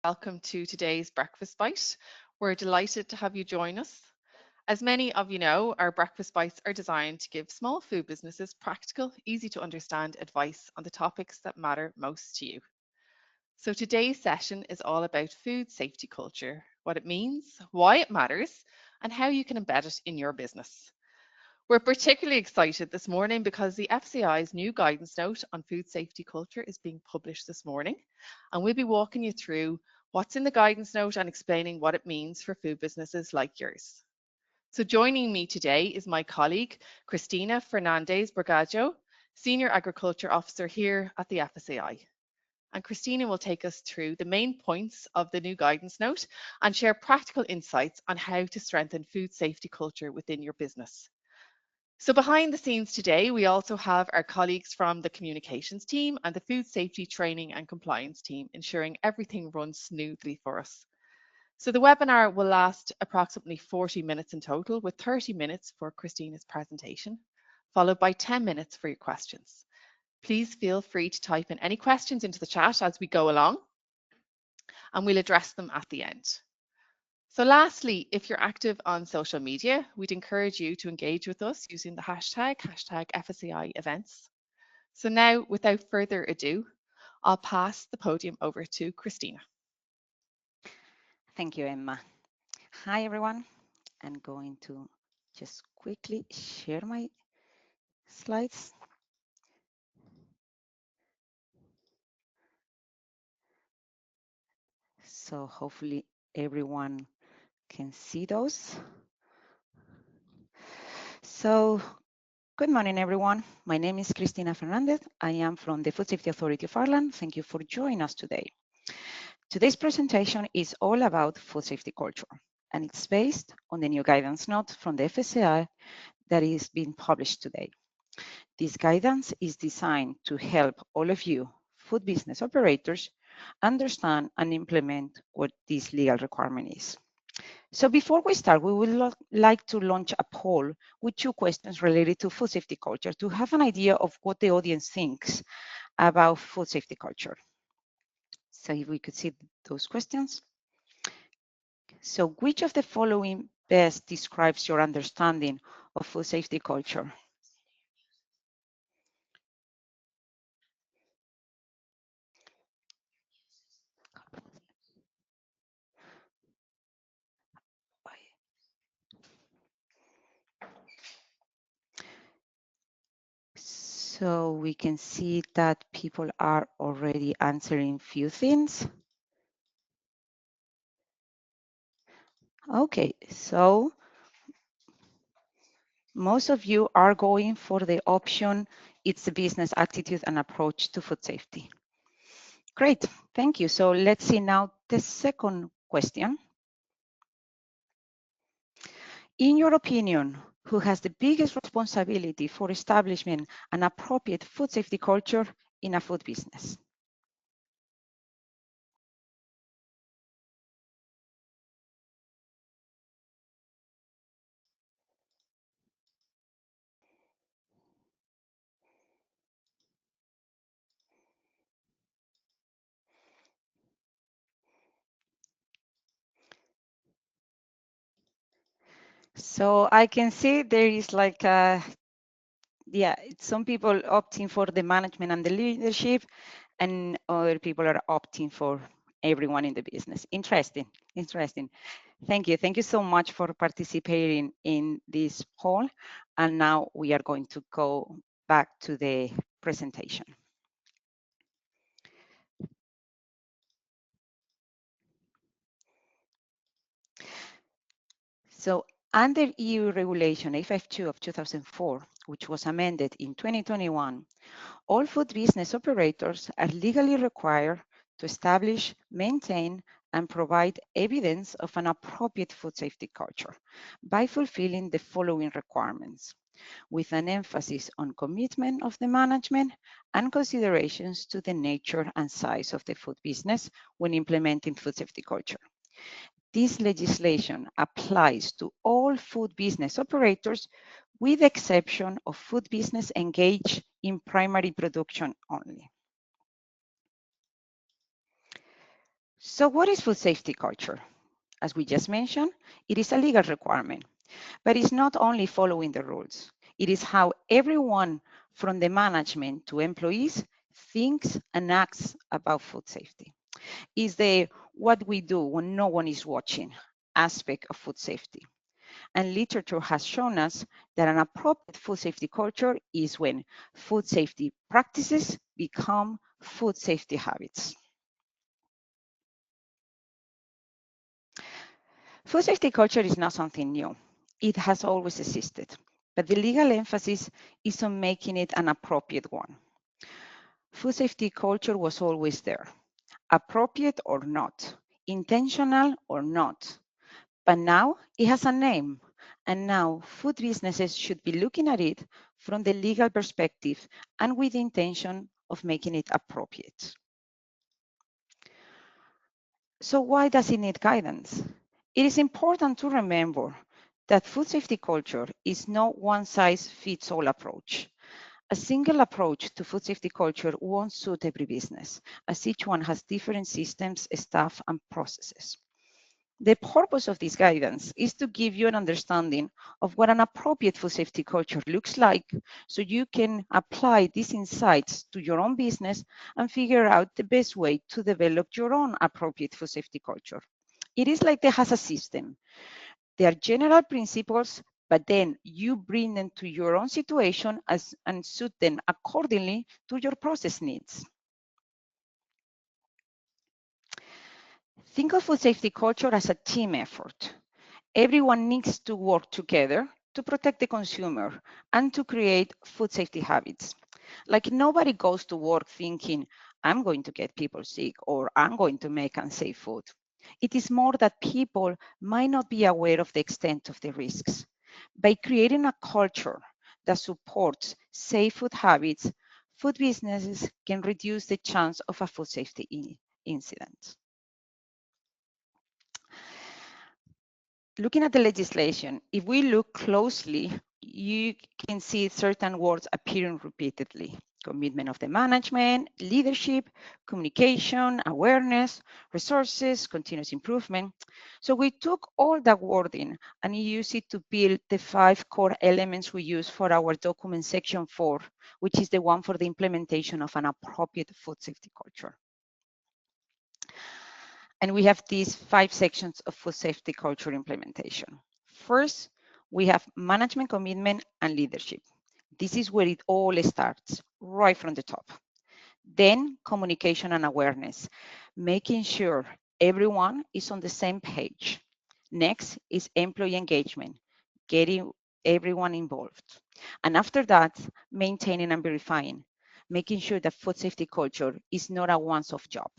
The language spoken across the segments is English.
Welcome to today's Breakfast Bite. We're delighted to have you join us. As many of you know, our breakfast bites are designed to give small food businesses practical, easy to understand advice on the topics that matter most to you. So today's session is all about food safety culture, what it means, why it matters, and how you can embed it in your business. We're particularly excited this morning because the FSAI's new guidance note on food safety culture is being published this morning, and we'll be walking you through what's in the guidance note and explaining what it means for food businesses like yours. So joining me today is my colleague, Cristina Fernandez Borgaggio, Senior Agriculture Officer here at the FSAI. And Christina will take us through the main points of the new guidance note and share practical insights on how to strengthen food safety culture within your business. So behind the scenes today, we also have our colleagues from the communications team and the food safety training and compliance team, ensuring everything runs smoothly for us. So the webinar will last approximately 40 minutes in total, with 30 minutes for Christina's presentation, followed by 10 minutes for your questions. Please feel free to type in any questions into the chat as we go along, and we'll address them at the end. So lastly, if you're active on social media, we'd encourage you to engage with us using the hashtag FSAI events. So now, without further ado, I'll pass the podium over to Christina. Thank you, Emma. Hi, everyone. I'm going to just quickly share my slides. So hopefully everyone can see those. So good morning, everyone. My name is Cristina Fernandez. I am from the Food Safety Authority of Ireland. Thank you for joining us today. Today's presentation is all about food safety culture, and it's based on the new guidance note from the FSAI that is being published today. This guidance is designed to help all of you food business operators understand and implement what this legal requirement is. So before we start, we would like to launch a poll with 2 questions related to food safety culture to have an idea of what the audience thinks about food safety culture. So if we could see those questions. So which of the following best describes your understanding of food safety culture? So we can see that people are already answering few things. Okay, so most of you are going for the option, it's a business attitude and approach to food safety. Great, thank you. So let's see now the second question. In your opinion, who has the biggest responsibility for establishing an appropriate food safety culture in a food business? So I can see there is like some people opting for the management and the leadership, and other people are opting for everyone in the business. Interesting, interesting. Thank you. Thank you so much for participating in this poll. And now we are going to go back to the presentation. So under EU regulation A52 of 2004, which was amended in 2021, all food business operators are legally required to establish, maintain, and provide evidence of an appropriate food safety culture by fulfilling the following requirements, with an emphasis on commitment of the management and considerations to the nature and size of the food business when implementing food safety culture. This legislation applies to all food business operators with the exception of food business engaged in primary production only. So what is food safety culture? As we just mentioned, it is a legal requirement, but it's not only following the rules. It is how everyone from the management to employees thinks and acts about food safety. Is the what we do when no one is watching aspect of food safety. And literature has shown us that an appropriate food safety culture is when food safety practices become food safety habits. Food safety culture is not something new. It has always existed, but the legal emphasis is on making it an appropriate one. Food safety culture was always there, appropriate or not, intentional or not. But now it has a name, and now food businesses should be looking at it from the legal perspective and with the intention of making it appropriate. So why does it need guidance? It is important to remember that food safety culture is no one-size-fits-all approach. A single approach to food safety culture won't suit every business, as each one has different systems, staff, and processes. The purpose of this guidance is to give you an understanding of what an appropriate food safety culture looks like, so you can apply these insights to your own business and figure out the best way to develop your own appropriate food safety culture. It is like there has a system. There are general principles, but then you bring them to your own situation and suit them accordingly to your process needs. Think of food safety culture as a team effort. Everyone needs to work together to protect the consumer and to create food safety habits. Like nobody goes to work thinking, I'm going to get people sick or I'm going to make unsafe food. It is more that people might not be aware of the extent of the risks. By creating a culture that supports safe food habits, food businesses can reduce the chance of a food safety incident. Looking at the legislation, if we look closely, you can see certain words appearing repeatedly. Commitment of the management, leadership, communication, awareness, resources, continuous improvement. So we took all that wording and used it to build the 5 core elements we use for our document section 4, which is the one for the implementation of an appropriate food safety culture. And we have these 5 sections of food safety culture implementation. First, we have management commitment and leadership. This is where it all starts, right from the top. Then communication and awareness, making sure everyone is on the same page. Next is employee engagement, getting everyone involved. And after that, maintaining and verifying, making sure that food safety culture is not a once-off job.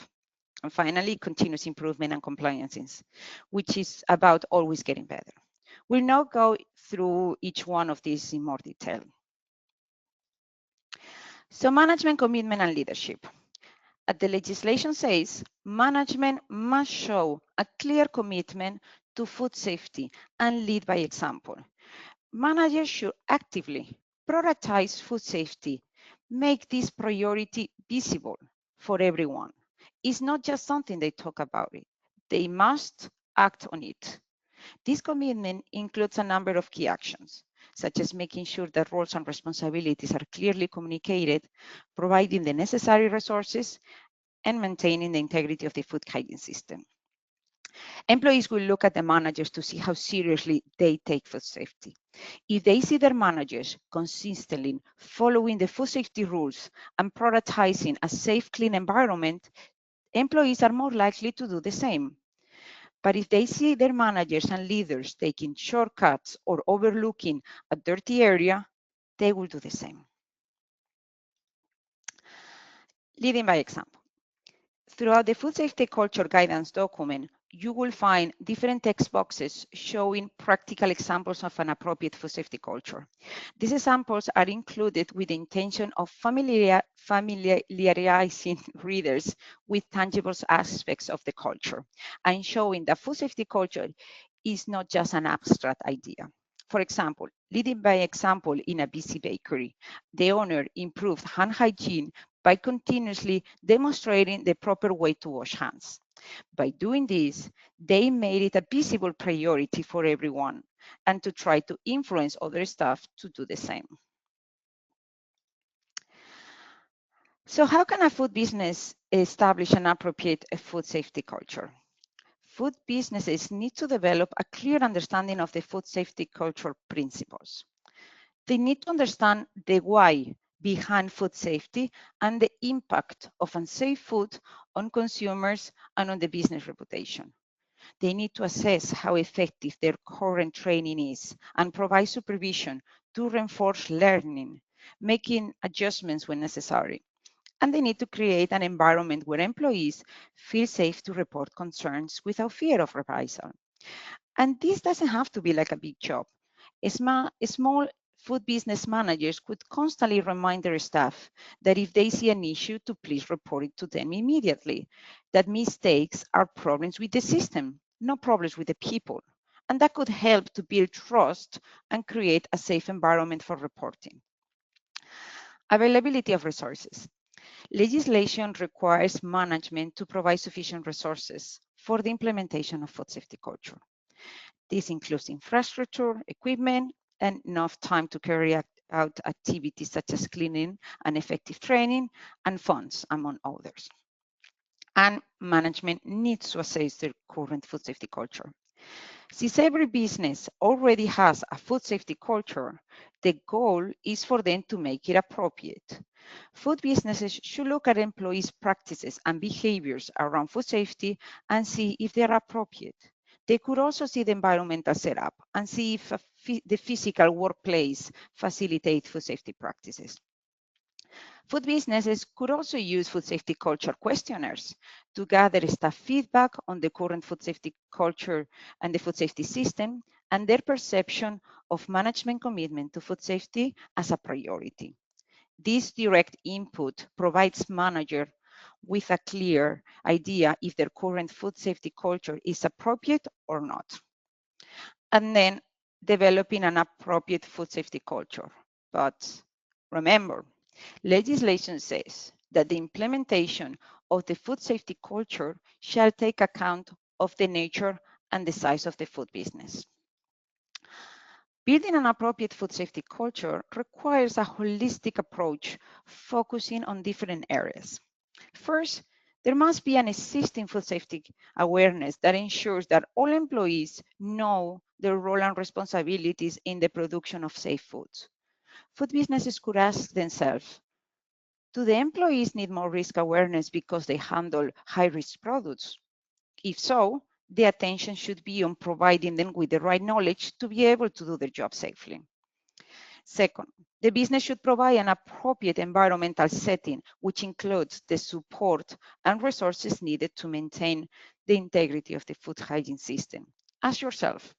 And finally, continuous improvement and compliance, which is about always getting better. We'll now go through each one of these in more detail. So management, commitment, and leadership. As the legislation says, management must show a clear commitment to food safety and lead by example. Managers should actively prioritize food safety, make this priority visible for everyone. It's not just something they talk about it. They must act on it. This commitment includes a number of key actions, such as making sure that roles and responsibilities are clearly communicated, providing the necessary resources, and maintaining the integrity of the food hygiene system. Employees will look at the managers to see how seriously they take food safety. If they see their managers consistently following the food safety rules and prioritizing a safe, clean environment, employees are more likely to do the same. But if they see their managers and leaders taking shortcuts or overlooking a dirty area, they will do the same. Leading by example. Throughout the food safety culture guidance document, you will find different text boxes showing practical examples of an appropriate food safety culture. These examples are included with the intention of familiarizing readers with tangible aspects of the culture and showing that food safety culture is not just an abstract idea. For example, leading by example in a busy bakery, the owner improved hand hygiene by continuously demonstrating the proper way to wash hands. By doing this, they made it a visible priority for everyone and to try to influence other staff to do the same. So how can a food business establish an appropriate food safety culture? Food businesses need to develop a clear understanding of the food safety culture principles. They need to understand the why behind food safety and the impact of unsafe food on consumers and on the business reputation. They need to assess how effective their current training is and provide supervision to reinforce learning, making adjustments when necessary. And they need to create an environment where employees feel safe to report concerns without fear of reprisal. And this doesn't have to be like a big job. Small food business managers could constantly remind their staff that if they see an issue, to please report it to them immediately, that mistakes are problems with the system, not problems with the people. And that could help to build trust and create a safe environment for reporting. Availability of resources. Legislation requires management to provide sufficient resources for the implementation of food safety culture. This includes infrastructure, equipment, and enough time to carry out activities such as cleaning and effective training and funds, among others. And management needs to assess their current food safety culture. Since every business already has a food safety culture, the goal is for them to make it appropriate. Food businesses should look at employees' practices and behaviors around food safety and see if they are appropriate. They could also see the environmental setup and see if the physical workplace facilitates food safety practices. Food businesses could also use food safety culture questionnaires to gather staff feedback on the current food safety culture and the food safety system and their perception of management commitment to food safety as a priority. This direct input provides manager with a clear idea if their current food safety culture is appropriate or not. And then developing an appropriate food safety culture. But remember, legislation says that the implementation of the food safety culture shall take account of the nature and the size of the food business. Building an appropriate food safety culture requires a holistic approach focusing on different areas. First, there must be an existing food safety awareness that ensures that all employees know their role and responsibilities in the production of safe foods. Food businesses could ask themselves, do the employees need more risk awareness because they handle high-risk products? If so, the attention should be on providing them with the right knowledge to be able to do their job safely. Second, the business should provide an appropriate environmental setting, which includes the support and resources needed to maintain the integrity of the food hygiene system. Ask yourself,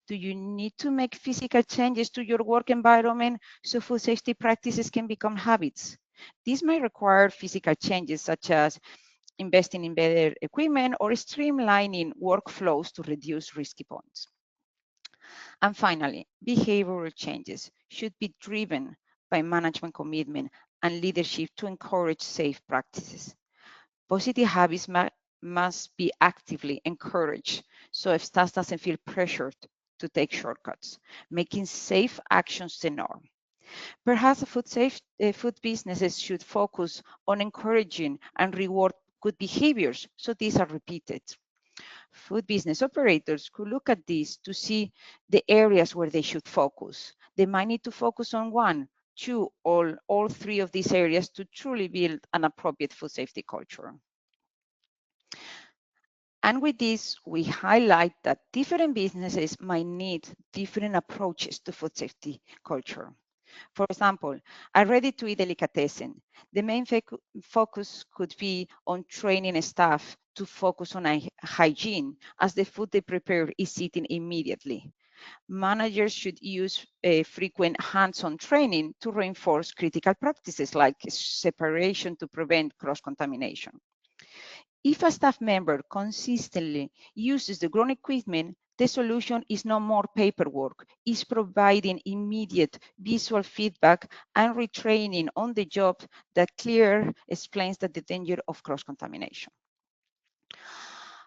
do you need to make physical changes to your work environment so food safety practices can become habits? This may require physical changes such as investing in better equipment or streamlining workflows to reduce risky points. And finally, behavioral changes should be driven by management commitment and leadership to encourage safe practices. Positive habits must be actively encouraged so if staff doesn't feel pressured to take shortcuts, making safe actions the norm. Perhaps food businesses should focus on encouraging and reward good behaviors so these are repeated. Food business operators could look at this to see the areas where they should focus. They might need to focus on one, two, or all three of these areas to truly build an appropriate food safety culture. And with this, we highlight that different businesses might need different approaches to food safety culture. For example, a ready-to-eat delicatessen. The main focus could be on training staff to focus on hygiene as the food they prepare is eaten immediately. Managers should use frequent hands-on training to reinforce critical practices like separation to prevent cross-contamination. If a staff member consistently uses the grown equipment, the solution is no more paperwork, it's providing immediate visual feedback and retraining on the job that clearly explains the danger of cross-contamination.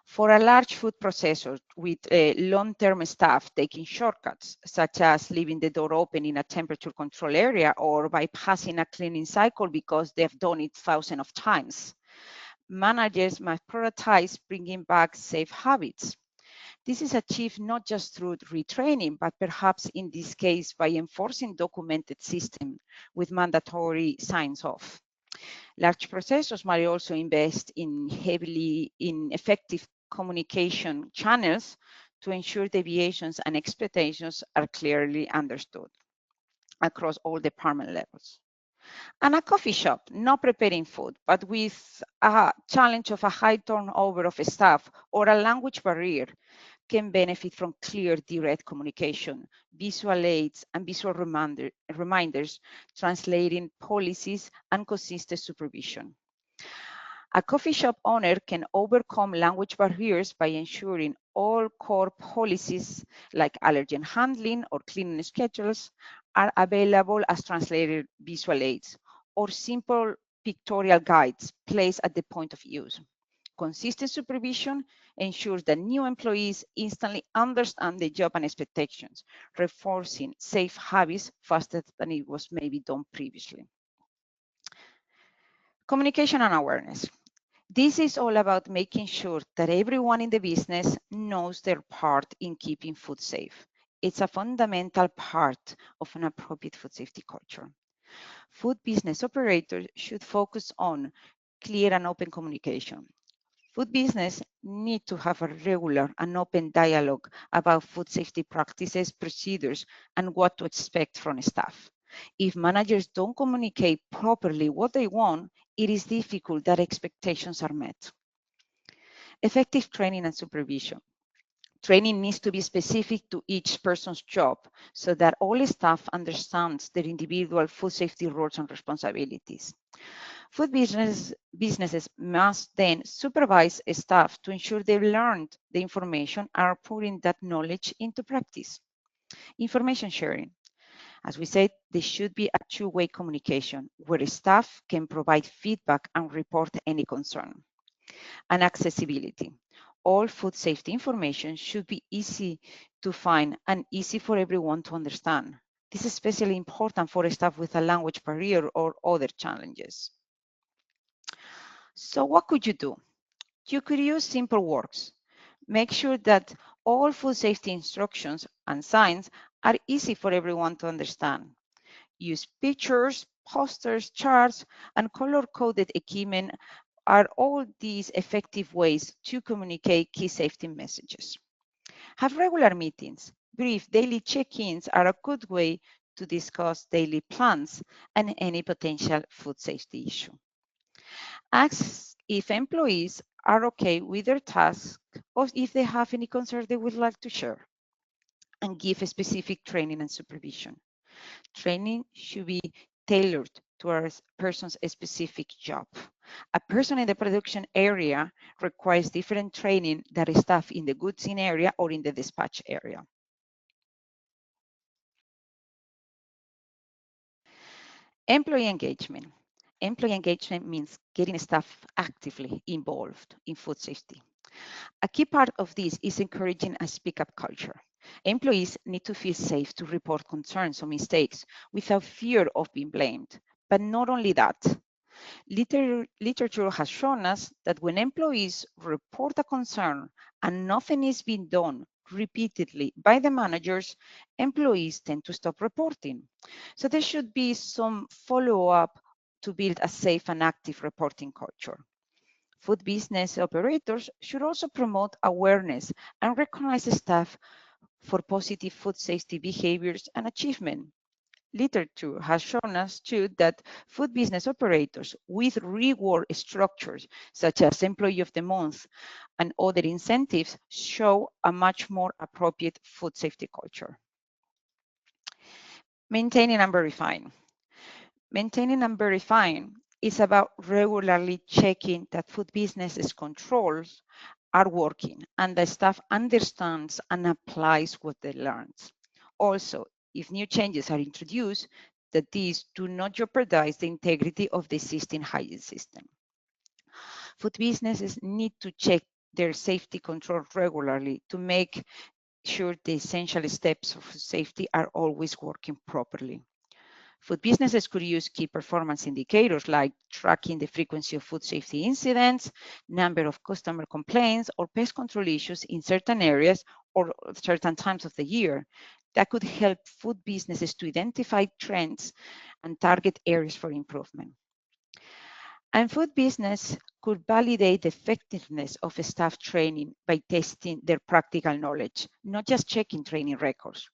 For a large food processor with long-term staff taking shortcuts, such as leaving the door open in a temperature control area or bypassing a cleaning cycle because they've done it thousands of times, managers must prioritize bringing back safe habits. This is achieved not just through retraining, but perhaps in this case by enforcing documented system with mandatory signs off. Large processors might also invest in heavily in effective communication channels to ensure deviations and expectations are clearly understood across all department levels. And a coffee shop, not preparing food, but with a challenge of a high turnover of staff or a language barrier, can benefit from clear, direct communication, visual aids, and visual reminders, translating policies and consistent supervision. A coffee shop owner can overcome language barriers by ensuring all core policies like allergen handling or cleaning schedules are available as translated visual aids or simple pictorial guides placed at the point of use. Consistent supervision ensures that new employees instantly understand the job and expectations, reinforcing safe habits faster than it was maybe done previously. Communication and awareness. This is all about making sure that everyone in the business knows their part in keeping food safe. It's a fundamental part of an appropriate food safety culture. Food business operators should focus on clear and open communication. Food business need to have a regular and open dialogue about food safety practices, procedures, and what to expect from staff. If managers don't communicate properly what they want, it is difficult that expectations are met. Effective training and supervision. Training needs to be specific to each person's job so that all staff understands their individual food safety roles and responsibilities. Businesses must then supervise staff to ensure they've learned the information and are putting that knowledge into practice. Information sharing. As we said, there should be a two-way communication where staff can provide feedback and report any concern. And accessibility. All food safety information should be easy to find and easy for everyone to understand. This is especially important for staff with a language barrier or other challenges. So what could you do? You could use simple words. Make sure that all food safety instructions and signs are easy for everyone to understand. Use pictures, posters, charts, and color-coded equipment are all these effective ways to communicate key safety messages. Have regular meetings. Brief daily check-ins are a good way to discuss daily plans and any potential food safety issue. Ask if employees are okay with their task or if they have any concerns they would like to share, and give specific training and supervision. Training should be tailored to a person's specific job. A person in the production area requires different training than a staff in the goods in area or in the dispatch area. Employee engagement. Employee engagement means getting staff actively involved in food safety. A key part of this is encouraging a speak-up culture. Employees need to feel safe to report concerns or mistakes without fear of being blamed. But not only that, literature has shown us that when employees report a concern and nothing is being done repeatedly by the managers, employees tend to stop reporting. So there should be some follow-up to build a safe and active reporting culture. Food business operators should also promote awareness and recognize staff for positive food safety behaviors and achievement. Literature has shown us too that food business operators with reward structures, such as Employee of the Month and other incentives, show a much more appropriate food safety culture. Maintaining and verifying. Maintaining and verifying is about regularly checking that food businesses controls are working and the staff understands and applies what they learned. Also, if new changes are introduced, that these do not jeopardize the integrity of the existing hygiene system. Food businesses need to check their safety control regularly to make sure the essential steps of safety are always working properly. Food businesses could use key performance indicators like tracking the frequency of food safety incidents, number of customer complaints, or pest control issues in certain areas or certain times of the year. That could help food businesses to identify trends and target areas for improvement. And food business could validate the effectiveness of staff training by testing their practical knowledge, not just checking training records.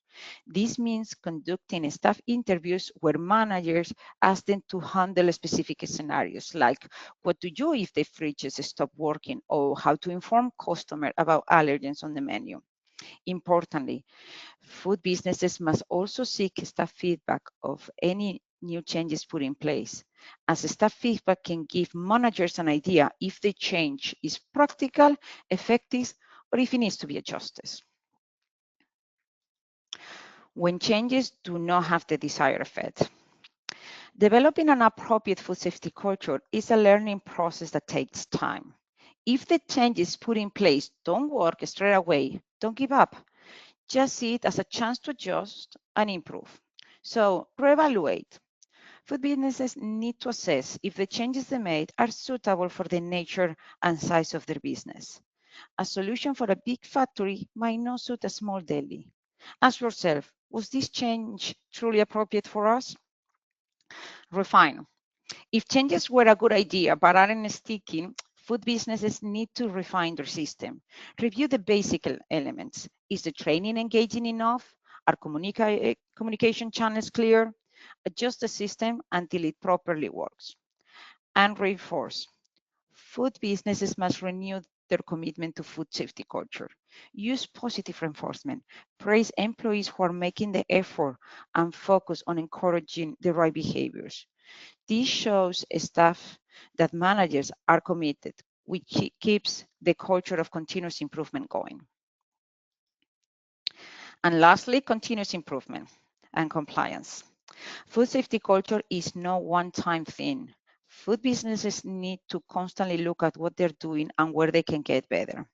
This means conducting staff interviews where managers ask them to handle specific scenarios, like what to do if the fridges stop working, or how to inform customers about allergens on the menu. Importantly, food businesses must also seek staff feedback of any new changes put in place, as staff feedback can give managers an idea if the change is practical, effective, or if it needs to be adjusted. When changes do not have the desired effect. Developing an appropriate food safety culture is a learning process that takes time. If the changes put in place don't work straight away, don't give up. Just see it as a chance to adjust and improve. So reevaluate. Food businesses need to assess if the changes they made are suitable for the nature and size of their business. A solution for a big factory might not suit a small deli. Ask yourself, was this change truly appropriate for us? Refine. If changes were a good idea but aren't sticking, food businesses need to refine their system. Review the basic elements. Is the training engaging enough? Are communication channels clear? Adjust the system until it properly works. And reinforce. Food businesses must renew their commitment to food safety culture. Use positive reinforcement. Praise employees who are making the effort and focus on encouraging the right behaviors. This shows staff that managers are committed, which keeps the culture of continuous improvement going. And lastly, continuous improvement and compliance. Food safety culture is no one-time thing. Food businesses need to constantly look at what they're doing and where they can get better.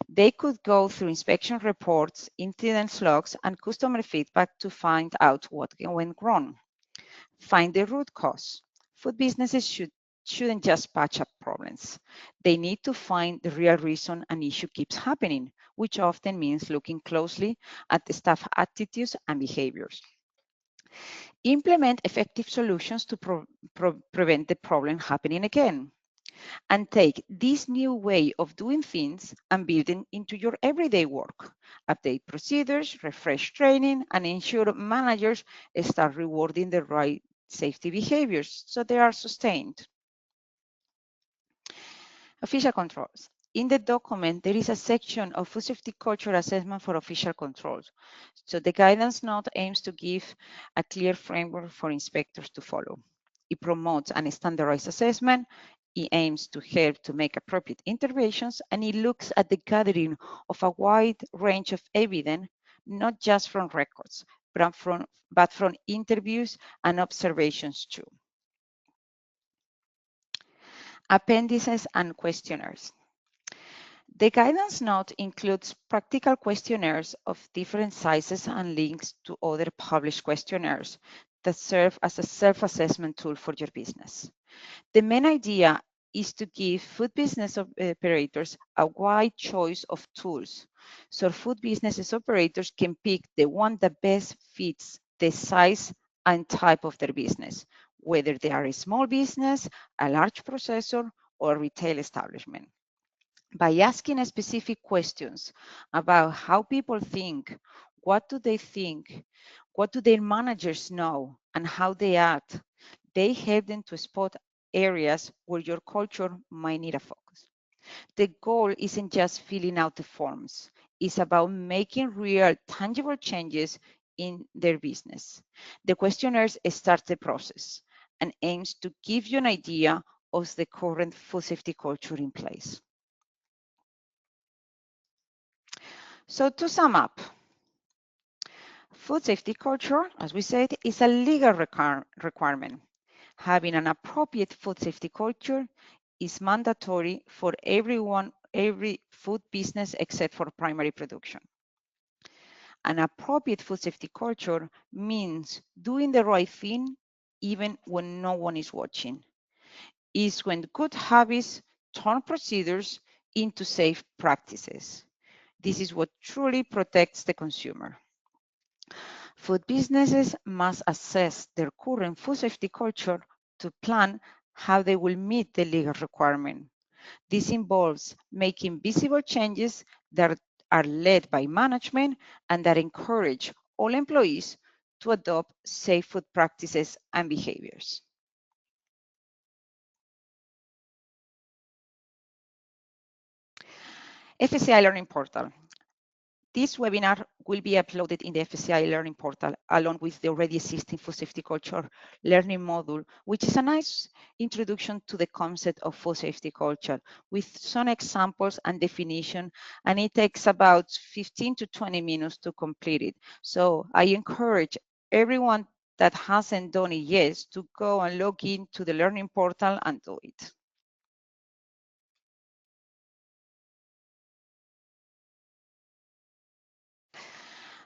They could go through inspection reports, incident logs, and customer feedback to find out what went wrong. Find the root cause. Food businesses shouldn't just patch up problems. They need to find the real reason an issue keeps happening, which often means looking closely at the staff attitudes and behaviors. Implement effective solutions to prevent the problem happening again. And take this new way of doing things and build it into your everyday work. Update procedures, refresh training, and ensure managers start rewarding the right safety behaviors so they are sustained. Official controls. In the document, there is a section of food safety culture assessment for official controls. So the guidance note aims to give a clear framework for inspectors to follow. It promotes an standardized assessment. It aims to help to make appropriate interventions, and it looks at the gathering of a wide range of evidence, not just from records, but from interviews and observations too. Appendices and questionnaires. The guidance note includes practical questionnaires of different sizes and links to other published questionnaires that serve as a self-assessment tool for your business. The main idea is to give food business operators a wide choice of tools, so food business operators can pick the one that best fits the size and type of their business, whether they are a small business, a large processor, or a retail establishment. By asking specific questions about how people think, what do they think, what do their managers know, and how they act, they help them to spot areas where your culture might need a focus. The goal isn't just filling out the forms, it's about making real, tangible changes in their business. The questionnaires start the process and aims to give you an idea of the current food safety culture in place. So to sum up, food safety culture, as we said, is a legal requirement. Having an appropriate food safety culture is mandatory for everyone, every food business except for primary production. An appropriate food safety culture means doing the right thing even when no one is watching. Is when good habits turn procedures into safe practices. This is what truly protects the consumer. Food businesses must assess their current food safety culture to plan how they will meet the legal requirement. This involves making visible changes that are led by management and that encourage all employees to adopt safe food practices and behaviors. FSAI Learning Portal. This webinar will be uploaded in the FSAI Learning Portal along with the already existing food safety culture learning module, which is a nice introduction to the concept of food safety culture with some examples and definition, and it takes about 15 to 20 minutes to complete it. So I encourage everyone that hasn't done it yet to go and log into the learning portal and do it.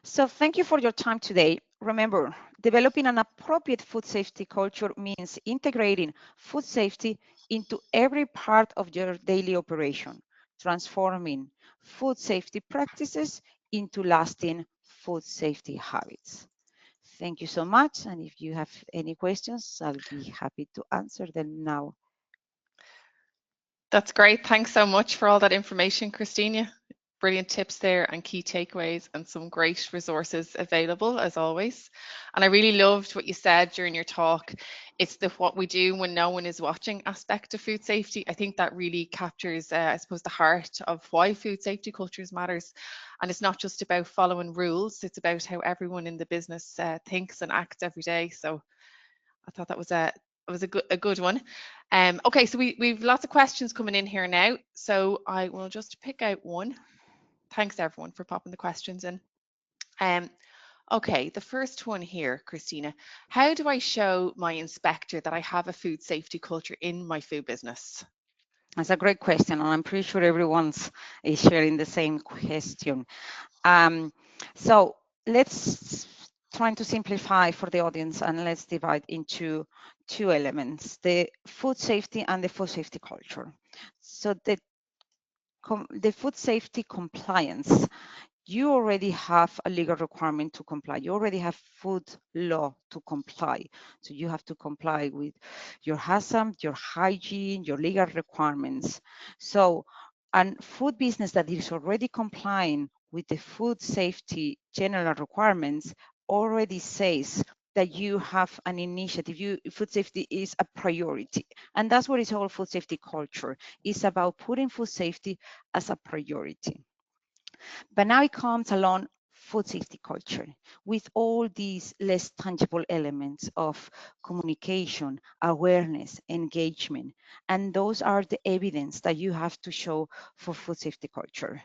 So thank you for your time today. Remember, developing an appropriate food safety culture means integrating food safety into every part of your daily operation, transforming food safety practices into lasting food safety habits. Thank you so much. And if you have any questions, I'll be happy to answer them now. That's great. Thanks so much for all that information, Christina. Brilliant tips there and key takeaways and some great resources available as always. And I really loved what you said during your talk. It's the what we do when no one is watching aspect of food safety. I think that really captures, I suppose, the heart of why food safety cultures matters. And it's not just about following rules, it's about how everyone in the business thinks and acts every day. So I thought that was a good one. Okay, so we've lots of questions coming in here now. So I will just pick out one. Thanks everyone for popping the questions in. Um, okay, the first one here, Christina. How do I show my inspector that I have a food safety culture in my food business? That's a great question, and I'm pretty sure everyone's is sharing the same question. Um, so let's try to simplify for the audience and let's divide into two elements, the food safety and the food safety culture. So the food safety compliance, you already have a legal requirement to comply. You already have food law to comply. So you have to comply with your HACCP, your hygiene, your legal requirements. So, and food business that is already complying with the food safety general requirements already says that you have an initiative, food safety is a priority. And that's what is all food safety culture. It's about putting food safety as a priority. But now it comes along food safety culture with all these less tangible elements of communication, awareness, engagement. And those are the evidence that you have to show for food safety culture.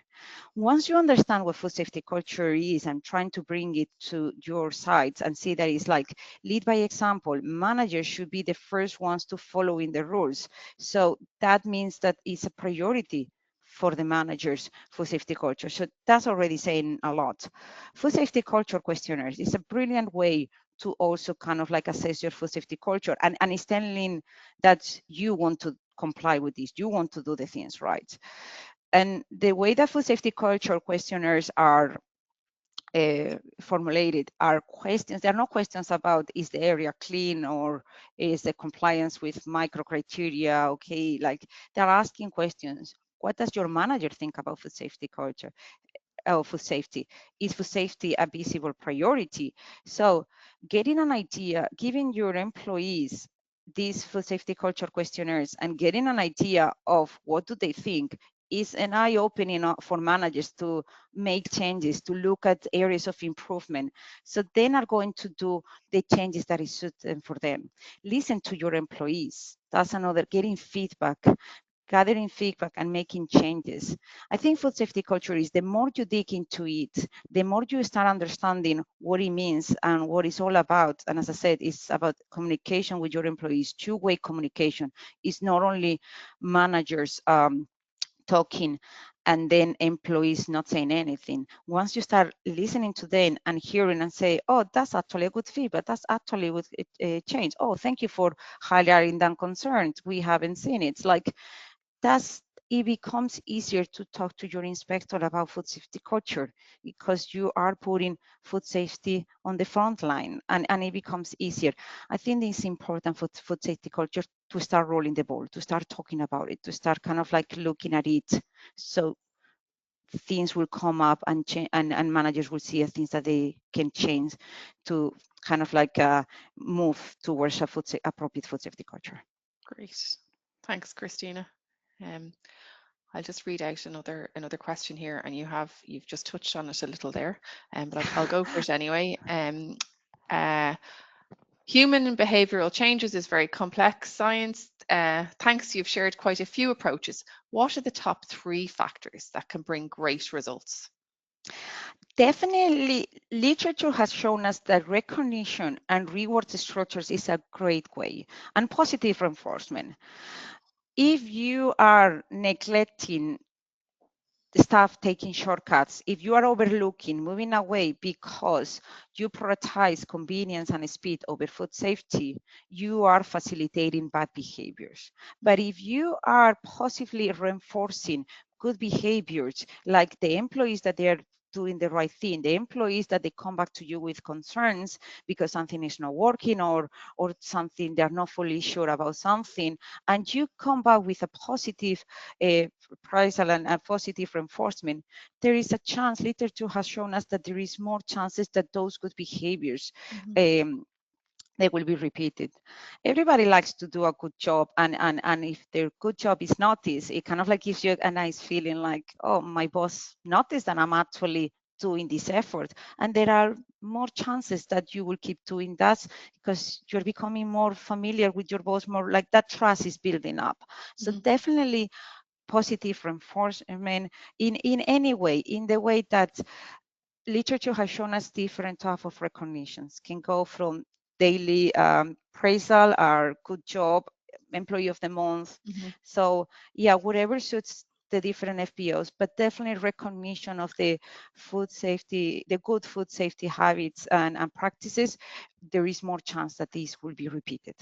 Once you understand what food safety culture is and trying to bring it to your sites and see that it's like lead by example, managers should be the first ones to follow in the rules. So that means that it's a priority for the managers food safety culture. So that's already saying a lot. Food safety culture questionnaires is a brilliant way to also kind of like assess your food safety culture, and it's telling that you want to comply with this, you want to do the things right. And the way that food safety culture questionnaires are formulated are questions. There are no questions about is the area clean or is the compliance with micro criteria okay. Like they're asking questions. What does your manager think about food safety culture? Food safety. Is food safety a visible priority? So getting an idea, giving your employees these food safety culture questionnaires and getting an idea of what do they think is an eye-opening for managers to make changes, to look at areas of improvement. So then are going to do the changes that is suited for them. Listen to your employees. That's another, getting feedback. gathering feedback and making changes. I think food safety culture is the more you dig into it, the more you start understanding what it means and what it's all about. And as I said, it's about communication with your employees, two-way communication. It's not only managers talking and then employees not saying anything. Once you start listening to them and hearing and say, oh, that's actually a good feedback, that's actually a good change. Oh, thank you for highlighting that concern. We haven't seen it. It's like that's it becomes easier to talk to your inspector about food safety culture because you are putting food safety on the front line and it becomes easier. I think it's important for food safety culture to start rolling the ball, to start talking about it, to start kind of like looking at it. So things will come up and change and managers will see things that they can change to kind of like move towards a appropriate food safety culture. Great. Thanks, Christina. Um, I'll just read out another question here, and you've just touched on it a little there, but I'll go for it anyway. Uh, Human behavioural changes is very complex science. Thanks, you've shared quite a few approaches. What are the top 3 factors that can bring great results? Definitely, literature has shown us that recognition and reward structures is a great way, and positive reinforcement. If you are neglecting the staff taking shortcuts, if you are overlooking, moving away because you prioritize convenience and speed over food safety, you are facilitating bad behaviors. But if you are positively reinforcing good behaviors, like the employees that they are doing the right thing, the employees that they come back to you with concerns because something is not working or something they're not fully sure about something, and you come back with a positive appraisal and a positive reinforcement, there is a chance, literature has shown us that there is more chances that those good behaviors um, they will be repeated. Everybody likes to do a good job, and if their good job is noticed, it kind of like gives you a nice feeling like, oh, my boss noticed that I'm actually doing this effort. And there are more chances that you will keep doing that because you're becoming more familiar with your boss, more like that trust is building up. So definitely positive reinforcement in any way, in the way that literature has shown us different type of recognitions can go from daily appraisal or good job, employee of the month. So yeah, whatever suits the different FBOs, but definitely recognition of the food safety, the good food safety habits and practices, there is more chance that these will be repeated.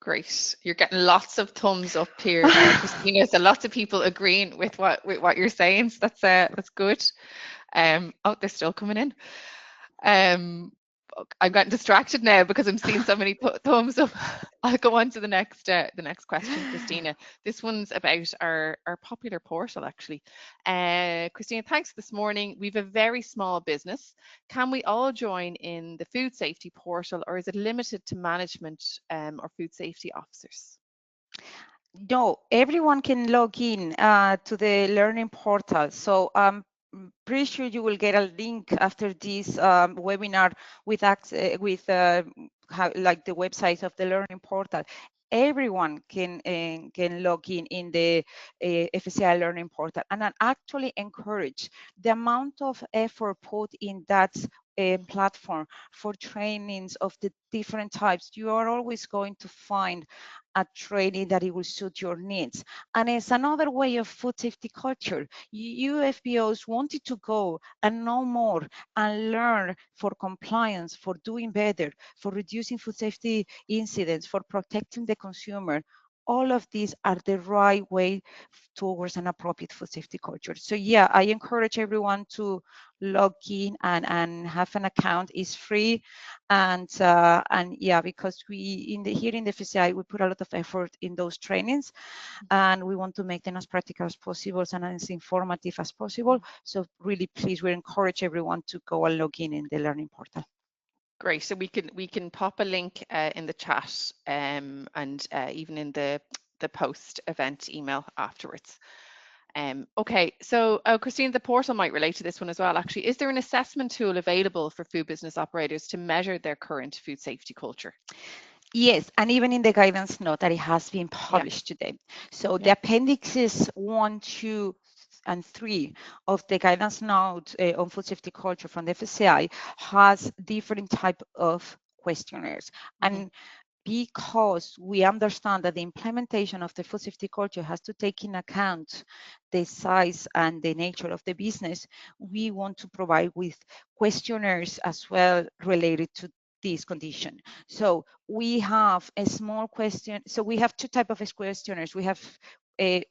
Great. You're getting lots of thumbs up here, Christina. So lots of people agreeing with what you're saying. So that's good. Oh, they're still coming in. I'm getting distracted now because I'm seeing so many thumbs up. I'll go on to the next question, Christina. This one's about our popular portal, actually. Christina, thanks this morning. We've a very small business. Can we all join in the food safety portal, or is it limited to management or food safety officers? No, everyone can log in to the learning portal. So I'm pretty sure you will get a link after this webinar with like the website of the learning portal. Everyone can log in the FSAI learning portal, and I actually encourage the amount of effort put in that platform for trainings of the different types. You are always going to find a training that it will suit your needs. And it's another way of food safety culture. You FBOs wanted to go and know more and learn for compliance, for doing better, for reducing food safety incidents, for protecting the consumer. All of these are the right way towards an appropriate food safety culture. So yeah, I encourage everyone to log in and have an account. It's free, and yeah, because we here in the FSAI we put a lot of effort in those trainings, and we want to make them as practical as possible and as informative as possible. So really, please, we encourage everyone to go and log in the learning portal. Great. So we can pop a link in the chat and even in the post event email afterwards. Okay, so Christine, the portal might relate to this one as well, actually. Is there an assessment tool available for food business operators to measure their current food safety culture? Yes, and even in the guidance note that it has been Yeah, published today. So the yeah. appendixes 1, 2, and 3 of the guidance note on food safety culture from the FSAI has different type of questionnaires. Hmm. And because we understand that the implementation of the food safety culture has to take in account the size and the nature of the business, we want to provide with questionnaires as well related to this condition. So we have a small question. So we have two types of questionnaires. We have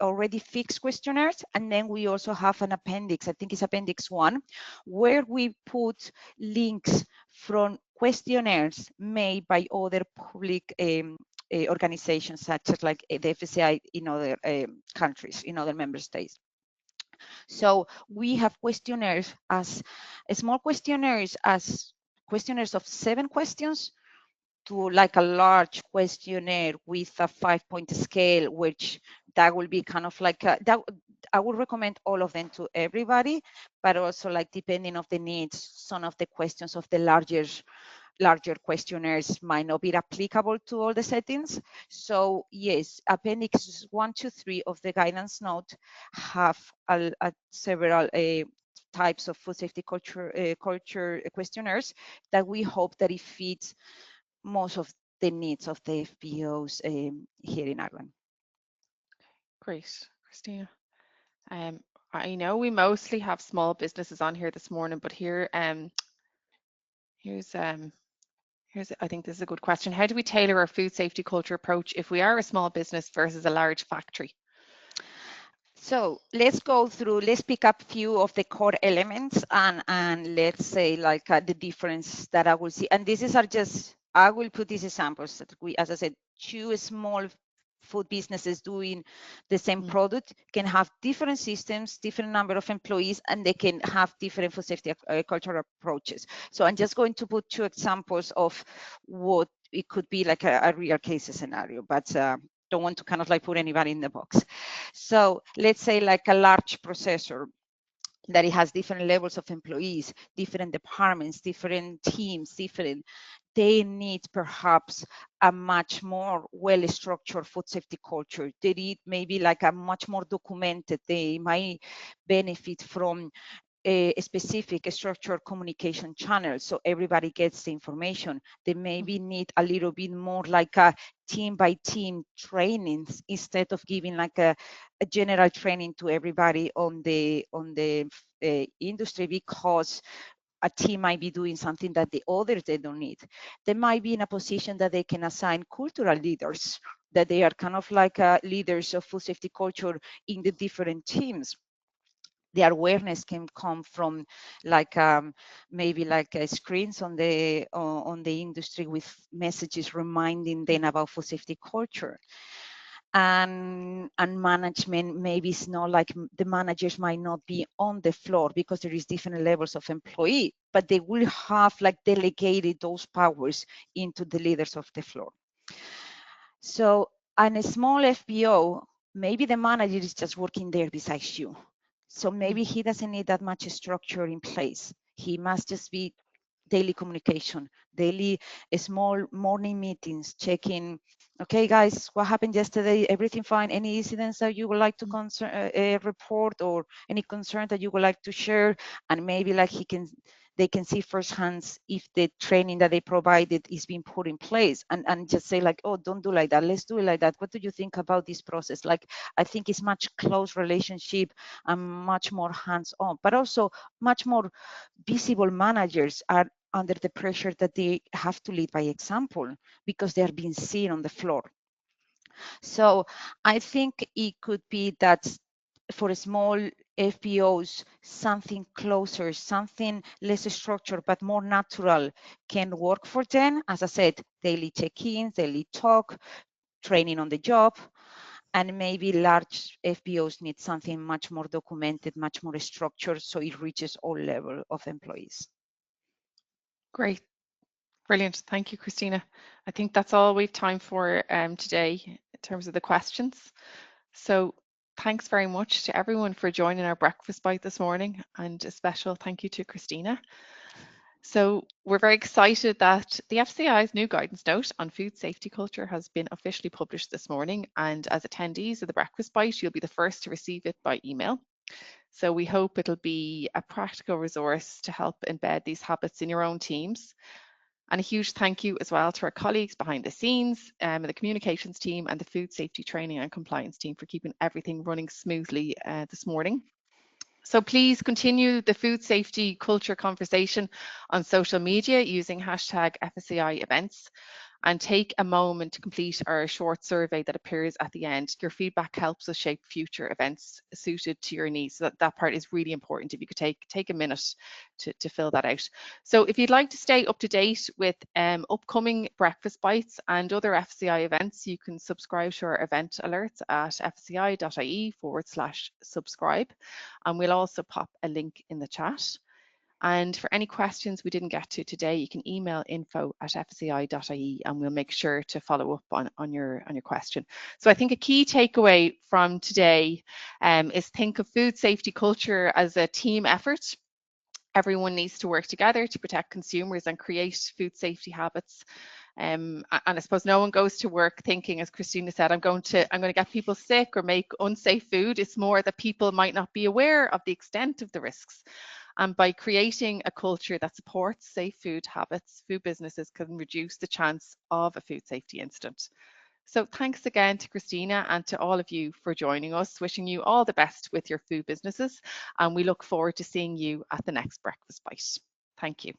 already fixed questionnaires, and then we also have an appendix. I think it's appendix 1, where we put links from questionnaires made by other public organizations, such as like the FSAI in other countries, in other member states. So we have questionnaires as small questionnaires as questionnaires of 7 questions to like a large questionnaire with a 5-point scale, which that will be kind of like that. I would recommend all of them to everybody, but also like depending of the needs, some of the questions of the larger questionnaires might not be applicable to all the settings. So yes, appendix 1 to 3 of the guidance note have several types of food safety culture questionnaires that we hope that it fits most of the needs of the FPOs here in Ireland. Great, Christina. Um, I know we mostly have small businesses on here this morning, but here's I think this is a good question. How do we tailor our food safety culture approach if we are a small business versus a large factory? So let's pick up a few of the core elements and let's say like the difference that I will see. And I will put these examples that as I said, two small food businesses doing the same Mm, product can have different systems, different number of employees, and they can have different food safety cultural approaches. So I'm just going to put two examples of what it could be like a real case scenario, but don't want to kind of like put anybody in the box. So let's say like a large processor that it has different levels of employees, different departments, different teams, they need perhaps a much more well-structured food safety culture. They need maybe like a much more documented. They might benefit from a specific structured communication channel so everybody gets the information. They maybe mhm, need a little bit more like a team by team trainings instead of giving like a general training to everybody on the industry, because a team might be doing something that the others they don't need. They might be in a position that they can assign cultural leaders, that they are kind of like leaders of food safety culture in the different teams. The awareness can come from like maybe like screens on the industry with messages reminding them about food safety culture. And management maybe it's not like the managers might not be on the floor because there is different levels of employee, but they will have like delegated those powers into the leaders of the floor. So, and a small FBO, maybe the manager is just working there besides you. So maybe mhm. he doesn't need that much structure in place. He must just be daily communication, daily small morning meetings, checking, okay, guys, what happened yesterday? Everything fine? Any incidents that you would like to report, or any concern that you would like to share? And maybe like they can see firsthand if the training that they provided is being put in place, and just say like, oh, don't do like that, let's do it like that. What do you think about this process? Like, I think it's much close relationship and much more hands-on, but also much more visible. Managers are under the pressure that they have to lead by example because they are being seen on the floor. So I think it could be that for small FPOs, something closer, something less structured, but more natural can work for them. As I said, daily check-ins, daily talk, training on the job, and maybe large FPOs need something much more documented, much more structured, so it reaches all level of employees. Great, brilliant. Thank you, Christina. I think that's all we've time for today in terms of the questions. So thanks very much to everyone for joining our breakfast bite this morning, and a special thank you to Christina. So we're very excited that the FSAI's new guidance note on food safety culture has been officially published this morning, and as attendees of the Breakfast Bite, you'll be the first to receive it by email. So we hope it'll be a practical resource to help embed these habits in your own teams. And a huge thank you as well to our colleagues behind the scenes, the communications team and the food safety training and compliance team for keeping everything running smoothly this morning. So please continue the food safety culture conversation on social media using hashtag FSAI events, and take a moment to complete our short survey that appears at the end. Your feedback helps us shape future events suited to your needs. So that part is really important. If you could take a minute to fill that out. So if you'd like to stay up to date with upcoming breakfast bites and other FSAI events, you can subscribe to our event alerts at fsai.ie/subscribe. And we'll also pop a link in the chat. And for any questions we didn't get to today, you can email info@fsai.ie and we'll make sure to follow up on your question. So I think a key takeaway from today is think of food safety culture as a team effort. Everyone needs to work together to protect consumers and create food safety habits. And I suppose no one goes to work thinking, as Christina said, I'm going to get people sick or make unsafe food. It's more that people might not be aware of the extent of the risks. And by creating a culture that supports safe food habits, food businesses can reduce the chance of a food safety incident. So thanks again to Christina and to all of you for joining us, wishing you all the best with your food businesses. And we look forward to seeing you at the next Breakfast Bite. Thank you.